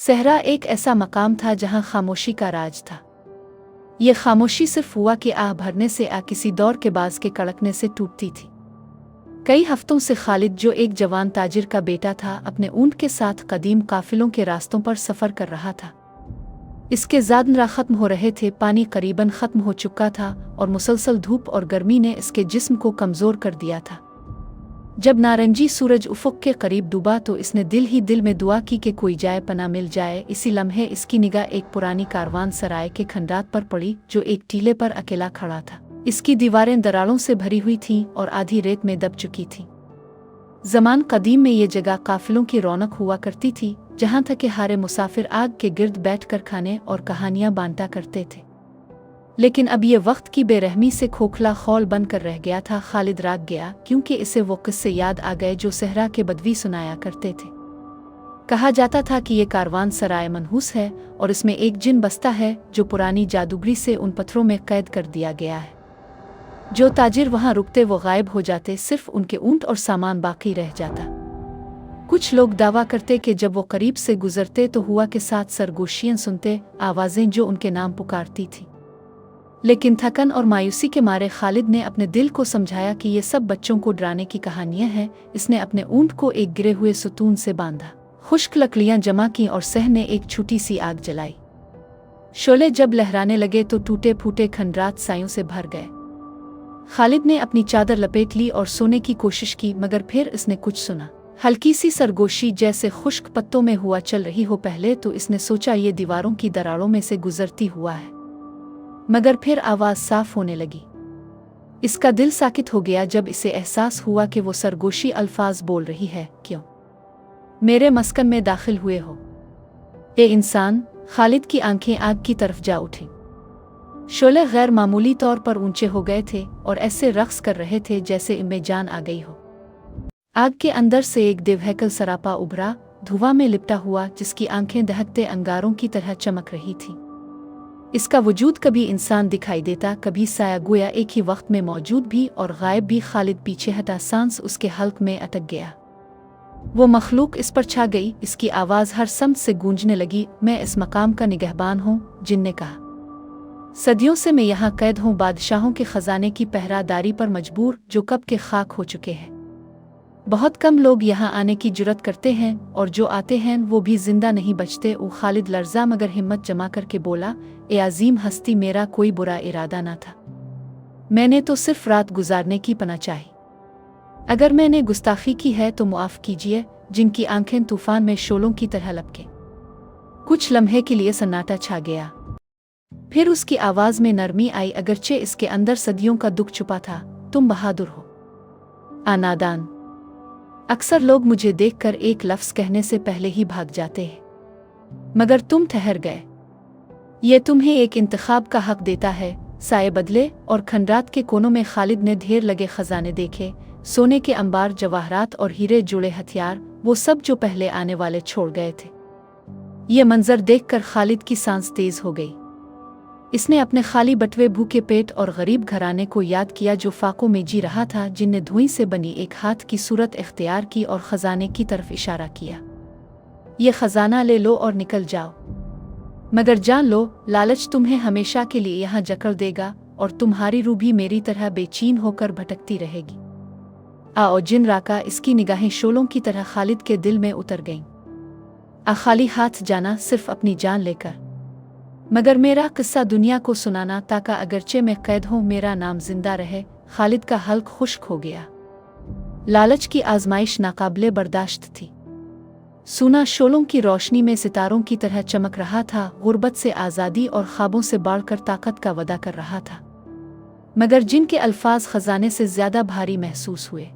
सहरा एक ऐसा मकाम था जहां खामोशी का राज था। ये खामोशी सिर्फ हुआ कि आह भरने से किसी दौर के बाज के कड़कने से टूटती थी। कई हफ्तों से खालिद, जो एक जवान ताजिर का बेटा था, अपने ऊंट के साथ कदीम काफिलों के रास्तों पर सफ़र कर रहा था। इसके ज़ादनरा ख़त्म हो रहे थे, पानी करीबन ख़त्म हो चुका था और मुसलसल धूप और गर्मी ने इसके जिस्म को कमज़ोर कर दिया था। जब नारंगी सूरज उफ़ुक़ के करीब डूबा तो इसने दिल ही दिल में दुआ की कि कोई जाए पना मिल जाए। इसी लम्हे इसकी निगाह एक पुरानी कारवान सराय के खंडात पर पड़ी, जो एक टीले पर अकेला खड़ा था। इसकी दीवारें दरारों से भरी हुई थीं और आधी रेत में दब चुकी थीं। ज़मान कदीम में ये जगह काफिलों की रौनक हुआ करती थी, जहाँ तक कि हारे मुसाफिर आग के गिर्द बैठकर खाने और कहानियाँ बांटा करते थे। लेकिन अब ये वक्त की बेरहमी से खोखला खौल बनकर रह गया था। खालिद राग गया, क्योंकि इसे वो किस्से याद आ गए जो सहरा के बदवी सुनाया करते थे। कहा जाता था कि ये कारवान सराय मनहूस है और इसमें एक जिन बसता है जो पुरानी जादूगरी से उन पत्थरों में कैद कर दिया गया है। जो ताजिर वहाँ रुकते वो गायब हो जाते, सिर्फ उनके ऊंट और सामान बाकी रह जाता। कुछ लोग दावा करते कि जब वो करीब से गुजरते तो हुआ के साथ सरगोशियाँ सुनते, आवाज़ें जो उनके नाम पुकारती थी। लेकिन थकन और मायूसी के मारे खालिद ने अपने दिल को समझाया कि ये सब बच्चों को डराने की कहानियां हैं। इसने अपने ऊंट को एक गिरे हुए सुतून से बांधा, खुश्क लकड़ियां जमा की और सह ने एक छोटी सी आग जलाई। शोले जब लहराने लगे तो टूटे फूटे खंडरात सायों से भर गए। खालिद ने अपनी चादर लपेट ली और सोने की कोशिश की, मगर फिर इसने कुछ सुना। हल्की सी सरगोशी, जैसे खुश्क पत्तों में हुआ चल रही हो। पहले तो इसने सोचा ये दीवारों की दरारों में से गुजरती हुआ है, मगर फिर आवाज़ साफ होने लगी। इसका दिल साकित हो गया जब इसे एहसास हुआ कि वो सरगोशी अल्फाज बोल रही है, क्यों मेरे मस्कन में दाखिल हुए हो ए इंसान। खालिद की आंखें आग की तरफ जा उठी। शोले गैर मामूली तौर पर ऊंचे हो गए थे और ऐसे रक्स कर रहे थे जैसे इनमें जान आ गई हो। आग के अंदर से एक दिव्यहैकल सरापा उभरा, धुआं में लिपटा हुआ, जिसकी आंखें दहकते अंगारों की तरह चमक रही थी। इसका वजूद कभी इंसान दिखाई देता, कभी साया, गोया एक ही वक्त में मौजूद भी और गायब भी। खालिद पीछे हटा, सांस उसके हल्क में अटक गया। वो मखलूक इस पर छा गई। इसकी आवाज़ हर समत से गूंजने लगी, मैं इस मकाम का निगहबान हूँ। जिन ने कहा, सदियों से मैं यहाँ कैद हूँ, बादशाहों के खजाने की पहरादारी पर मजबूर, जो कब के खाक हो चुके हैं। बहुत कम लोग यहाँ आने की जुर्रत करते हैं और जो आते हैं वो भी जिंदा नहीं बचते। वो खालिद लर्जा मगर हिम्मत जमा करके बोला, ए अजीम हस्ती, मेरा कोई बुरा इरादा ना था। मैंने तो सिर्फ रात गुजारने की पनाह चाही। अगर मैंने गुस्ताखी की है तो मुआफ़ कीजिए। जिनकी आंखें तूफान में शोलों की तरह लपके। कुछ लम्हे के लिए सन्नाटा छा गया, फिर उसकी आवाज़ में नरमी आई, अगरचे इसके अंदर सदियों का दुख छुपा था। तुम बहादुर हो नादान। अक्सर लोग मुझे देखकर एक लफ्ज़ कहने से पहले ही भाग जाते हैं, मगर तुम ठहर गए। ये तुम्हें एक इंतखाब का हक देता है। साये बदले और खंडरात के कोनों में खालिद ने ढेर लगे खजाने देखे, सोने के अंबार, जवाहरात और हीरे जुड़े हथियार, वो सब जो पहले आने वाले छोड़ गए थे। ये मंजर देखकर खालिद की सांस तेज हो गई। इसने अपने खाली बटवे, भूखे पेट और गरीब घराने को याद किया जो फाकों में जी रहा था, जिनने धुएं से बनी एक हाथ की सूरत इख्तियार की और खजाने की तरफ इशारा किया। ये खजाना ले लो और निकल जाओ, मगर जान लो लालच तुम्हें हमेशा के लिए यहाँ जकड़ देगा और तुम्हारी रूह भी मेरी तरह बेचैन होकर भटकती रहेगी। आओ जिन राका। इसकी निगाहें शोलों की तरह खालिद के दिल में उतर गईं। खाली हाथ जाना, सिर्फ अपनी जान लेकर, मगर मेरा किस्सा दुनिया को सुनाना, ताकि अगरचे मैं कैद हूँ मेरा नाम जिंदा रहे। खालिद का हल्क खुश्क हो गया। लालच की आजमाइश नाकाबिले बर्दाश्त थी। सूना शोलों की रोशनी में सितारों की तरह चमक रहा था, गुर्बत से आज़ादी और ख्वाबों से बढ़कर ताकत का वदा कर रहा था। मगर जिनके अल्फाज खजाने से ज्यादा भारी महसूस हुए।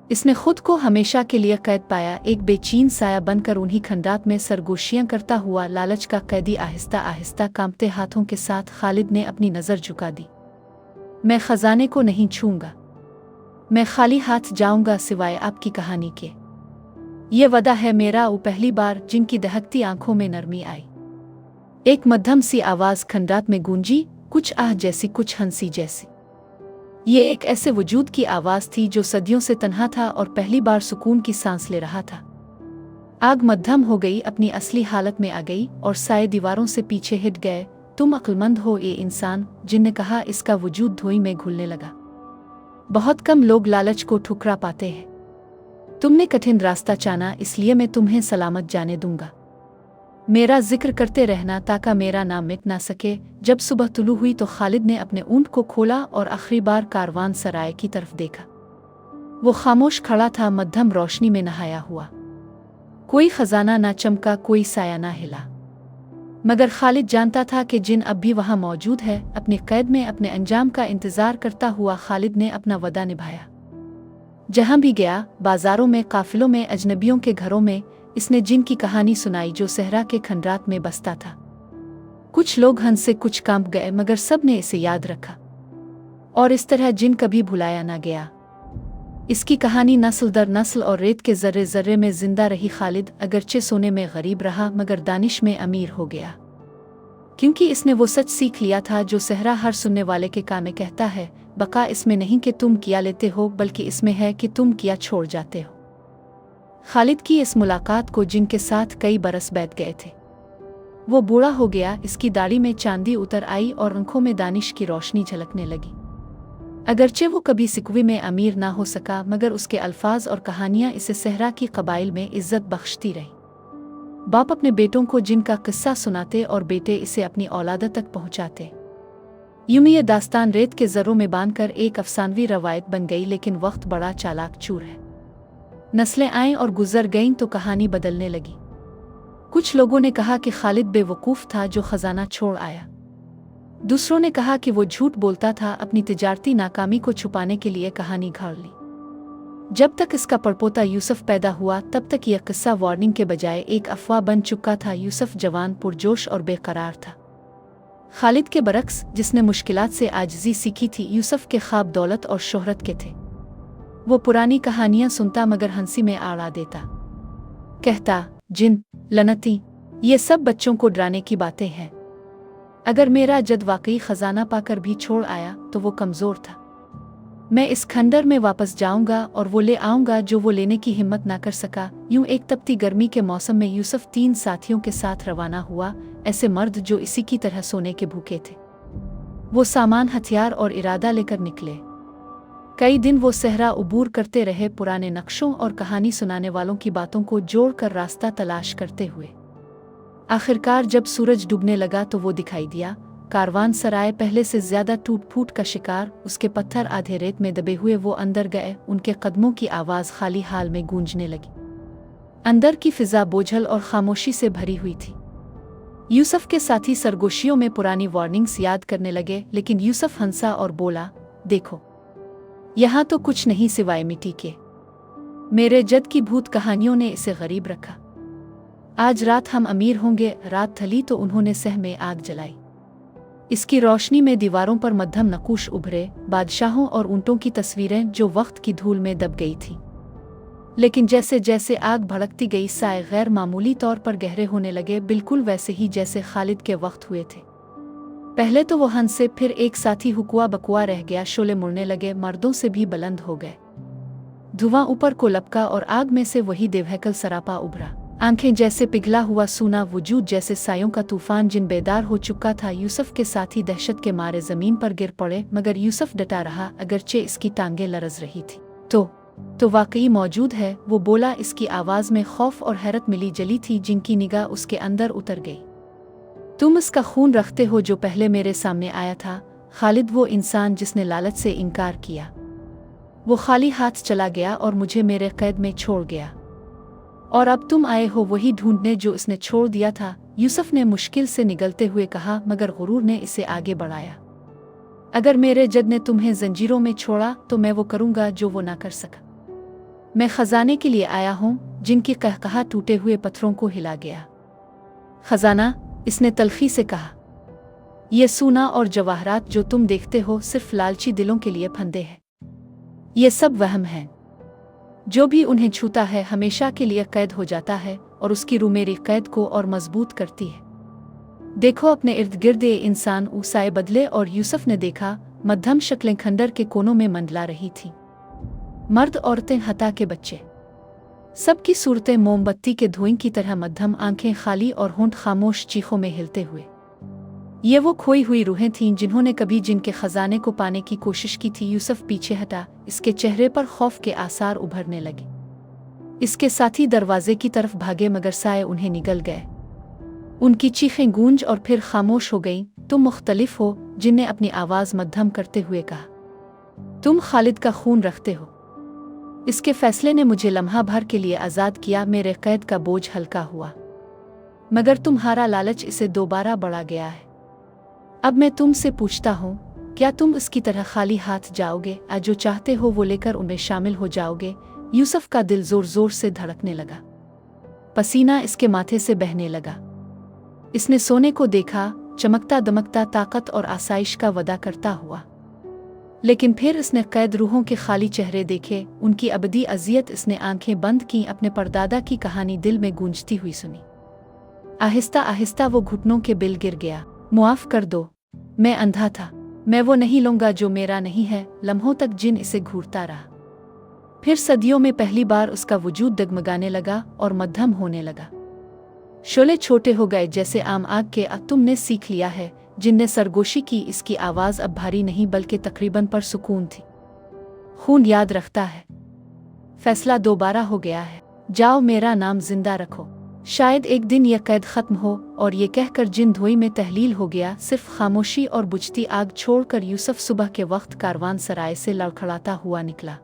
इसने खुद को हमेशा के लिए कैद पाया, एक बेचैन साया बनकर उन्हीं खंडात में सरगोशियां करता हुआ लालच का कैदी। आहिस्ता आहिस्ता कांपते हाथों के साथ खालिद ने अपनी नज़र झुका दी। मैं खजाने को नहीं छूंगा, मैं खाली हाथ जाऊंगा सिवाय आपकी कहानी के। ये वदा है मेरा। वो पहली बार जिनकी दहकती आंखों में नरमी आई। एक मध्यम सी आवाज़ खंडात में गूंजी, कुछ आह जैसी, कुछ हंसी जैसी। ये एक ऐसे वजूद की आवाज़ थी जो सदियों से तन्हा था और पहली बार सुकून की सांस ले रहा था। आग मध्यम हो गई, अपनी असली हालत में आ गई और साए दीवारों से पीछे हट गए। तुम अक्लमंद हो ये इंसान, जिन ने कहा। इसका वजूद धोई में घुलने लगा। बहुत कम लोग लालच को ठुकरा पाते हैं। तुमने कठिन रास्ता चुना, इसलिए मैं तुम्हें सलामत जाने दूंगा। मेरा जिक्र करते रहना ताकि मेरा नाम मिट ना सके। जब सुबह तुलू हुई तो खालिद ने अपने ऊंट को खोला और आखिरी बार कारवान सराय की तरफ देखा। वो खामोश खड़ा था, मध्यम रोशनी में नहाया हुआ। कोई खजाना ना चमका, कोई साया ना हिला। मगर खालिद जानता था कि जिन अब भी वहां मौजूद है, अपनी कैद में अपने अंजाम का इंतजार करता हुआ। खालिद ने अपना वदा निभाया। जहां भी गया, बाजारों में, काफिलों में, अजनबियों के घरों में, इसने जिन की कहानी सुनाई जो सहरा के खंडरात में बसता था। कुछ लोग हंसे, कुछ कांप गए, मगर सब ने इसे याद रखा। और इस तरह जिन कभी भुलाया ना गया। इसकी कहानी नस्ल दर नस्ल और रेत के जर्रे जर्रे में जिंदा रही। खालिद अगरचे सोने में गरीब रहा, मगर दानिश में अमीर हो गया। क्योंकि इसने वो सच सीख लिया था जो सहरा हर सुनने वाले के कान में कहता है, बका इसमें नहीं कि तुम किया लेते हो, बल्कि इसमें है कि तुम किया छोड़ जाते हो। खालिद की इस मुलाकात को जिनके साथ कई बरस बीत गए थे। वो बूढ़ा हो गया, इसकी दाढ़ी में चांदी उतर आई और आंखों में दानिश की रोशनी झलकने लगी। अगरचे वो कभी सिकवी में अमीर ना हो सका, मगर उसके अल्फाज और कहानियां इसे सहरा की कबाइल में इज्जत बख्शती रही। बाप अपने बेटों को जिनका किस्सा सुनाते और बेटे इसे अपनी औलाद तक पहुंचाते। यूं ये दास्तान रेत के जर्रों में बांधकर एक अफसानवी रवायत बन गई। लेकिन वक्त बड़ा चालाक चूर है। नस्लें आईं और गुजर गईं तो कहानी बदलने लगी। कुछ लोगों ने कहा कि खालिद बेवकूफ़ था जो खजाना छोड़ आया। दूसरों ने कहा कि वो झूठ बोलता था, अपनी तिजारती नाकामी को छुपाने के लिए कहानी घड़ ली। जब तक इसका पड़पोता यूसुफ पैदा हुआ, तब तक यह किस्सा वार्निंग के बजाय एक अफवाह बन चुका था। यूसुफ जवान, पुरजोश और बेकरार था। खालिद के बरक्स, जिसने मुश्किलात से आजिज़ी सीखी थी, यूसुफ के ख्वाब दौलत और शोहरत के थे। वो पुरानी कहानियां सुनता मगर हंसी में आड़ा देता। कहता, जिन, लनती, ये सब बच्चों को डराने की बातें हैं। अगर मेरा जद वाकई खजाना पाकर भी छोड़ आया तो वो कमज़ोर था। मैं इस खंडर में वापस जाऊंगा और वो ले आऊंगा जो वो लेने की हिम्मत ना कर सका। यूं एक तपती गर्मी के मौसम में यूसुफ 3 साथियों के साथ रवाना हुआ, ऐसे मर्द जो इसी की तरह सोने के भूखे थे। वो सामान, हथियार और इरादा लेकर निकले। कई दिन वो सहरा उबूर करते रहे, पुराने नक्शों और कहानी सुनाने वालों की बातों को जोड़कर रास्ता तलाश करते हुए। आखिरकार जब सूरज डूबने लगा तो वो दिखाई दिया। कारवान सराय पहले से ज्यादा टूट फूट का शिकार। उसके पत्थर आधे रेत में दबे हुए वो अंदर गए। उनके कदमों की आवाज़ खाली हाल में गूंजने लगी। अंदर की फिजा बोझल और खामोशी से भरी हुई थी। यूसुफ के साथी सरगोशियों में पुरानी वार्निंग्स याद करने लगे, लेकिन यूसुफ हंसा और बोला, देखो, यहाँ तो कुछ नहीं सिवाय मिट्टी के। मेरे जद की भूत कहानियों ने इसे गरीब रखा। आज रात हम अमीर होंगे। रात ढली तो उन्होंने सह में आग जलाई। इसकी रोशनी में दीवारों पर मध्यम नक्काश उभरे, बादशाहों और ऊंटों की तस्वीरें जो वक्त की धूल में दब गई थी। लेकिन जैसे जैसे आग भड़कती गई, साए गैर मामूली तौर पर गहरे होने लगे, बिल्कुल वैसे ही जैसे खालिद के वक्त हुए थे। पहले तो वो हंसे, फिर एक साथी हुकुआ बकुआ रह गया। शोले मुड़ने लगे, मर्दों से भी बुलंद हो गए। धुआं ऊपर को लपका और आग में से वही देवहैकल सरापा उभरा। आंखें जैसे पिघला हुआ सूना, वजूद जैसे सायों का तूफान। जिन बेदार हो चुका था। यूसुफ के साथी दहशत के मारे जमीन पर गिर पड़े, मगर यूसुफ डटा रहा, अगरचे इसकी टांगें लरज रही थी। तो वाकई मौजूद है, वो बोला। इसकी आवाज़ में खौफ और हैरत मिली जली थी। जिनकी निगाह उसके अंदर उतर गई। तुम इसका खून रखते हो जो पहले मेरे सामने आया था। खालिद, वो इंसान जिसने लालच से इनकार किया। वो खाली हाथ चला गया और मुझे मेरे कैद में छोड़ गया। और अब तुम आए हो वही ढूंढने जो इसने छोड़ दिया था। यूसुफ ने मुश्किल से निगलते हुए कहा, मगर गुरूर ने इसे आगे बढ़ाया। अगर मेरे जद ने तुम्हें जंजीरों में छोड़ा तो मैं वो करूंगा जो वो ना कर सका। मैं खजाने के लिए आया हूं। जिनकी कहकहा टूटे हुए पत्थरों को हिला गया। खजाना, इसने तल्खी से कहा, ये सोना और जवाहरात जो तुम देखते हो सिर्फ लालची दिलों के लिए फंदे हैं। ये सब वहम है। जो भी उन्हें छूता है हमेशा के लिए कैद हो जाता है, और उसकी रूह मेरी कैद को और मजबूत करती है। देखो अपने इर्द गिर्द ये इंसान उसाए बदले। और यूसुफ ने देखा, मध्यम शक्लें खंडर के कोनों में मंडला रही थी। मर्द, औरतें, हता के बच्चे। सबकी सूरतें मोमबत्ती के धुएं की तरह मध्यम, आंखें खाली और होंठ खामोश, चीखों में हिलते हुए। ये वो खोई हुई रूहें थीं जिन्होंने कभी जिनके खजाने को पाने की कोशिश की थी। यूसुफ पीछे हटा, इसके चेहरे पर खौफ के आसार उभरने लगे। इसके साथी दरवाजे की तरफ भागे मगर साए उन्हें निगल गए। उनकी चीखें गूंज और फिर खामोश हो गईं। तुम मुख्तलिफ हो, जिन ने अपनी आवाज़ मध्यम करते हुए कहा। तुम खालिद का खून रखते हो। इसके फैसले ने मुझे लम्हा भर के लिए आज़ाद किया। मेरे कैद का बोझ हल्का हुआ, मगर तुम्हारा लालच इसे दोबारा बढ़ा गया है। अब मैं तुमसे पूछता हूँ, क्या तुम इसकी तरह खाली हाथ जाओगे? जो चाहते हो वो लेकर उनमें शामिल हो जाओगे? यूसुफ का दिल जोर जोर से धड़कने लगा, पसीना इसके माथे से बहने लगा। इसने सोने को देखा, चमकता दमकता, ताकत और आसाइश का वदा करता हुआ। लेकिन फिर इसने कैद रूहों के खाली चेहरे देखे, उनकी अबदी अजियत। इसने आंखें बंद की, अपने परदादा की कहानी दिल में गूंजती हुई सुनी। आहिस्ता आहिस्ता वो घुटनों के बिल गिर गया। मुआफ कर दो, मैं अंधा था। मैं वो नहीं लूंगा जो मेरा नहीं है। लम्हों तक जिन इसे घूरता रहा। फिर सदियों में पहली बार उसका वजूद डगमगाने लगा और मध्यम होने लगा। शोले छोटे हो गए जैसे आम आग के। अब तुमने सीख लिया है, जिनने सरगोशी की। इसकी आवाज़ अब भारी नहीं बल्कि तकरीबन पर सुकून थी। खून याद रखता है, फैसला दोबारा हो गया है। जाओ, मेरा नाम जिंदा रखो। शायद एक दिन यह कैद खत्म हो। और ये कहकर जिन धोई में तहलील हो गया। सिर्फ खामोशी और बुझती आग छोड़कर यूसुफ सुबह के वक्त कारवान सराय से लड़खड़ाता हुआ निकला।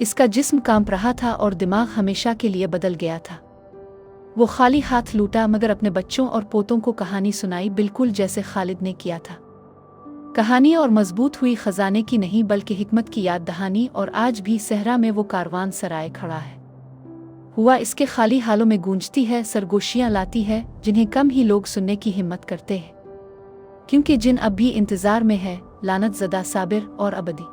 इसका जिस्म कांप रहा था और दिमाग हमेशा के लिए बदल गया था। वो खाली हाथ लूटा, मगर अपने बच्चों और पोतों को कहानी सुनाई, बिल्कुल जैसे खालिद ने किया था। कहानी और मजबूत हुई खजाने की नहीं बल्कि हिकमत की याद दहानी। और आज भी सहरा में वो कारवान सराय खड़ा है। हुआ इसके खाली हालों में गूंजती है, सरगोशियां लाती है जिन्हें कम ही लोग सुनने की हिम्मत करते हैं। क्योंकि जिन अब भी इंतजार में है, लानत ज़दा, साबिर और अबदी।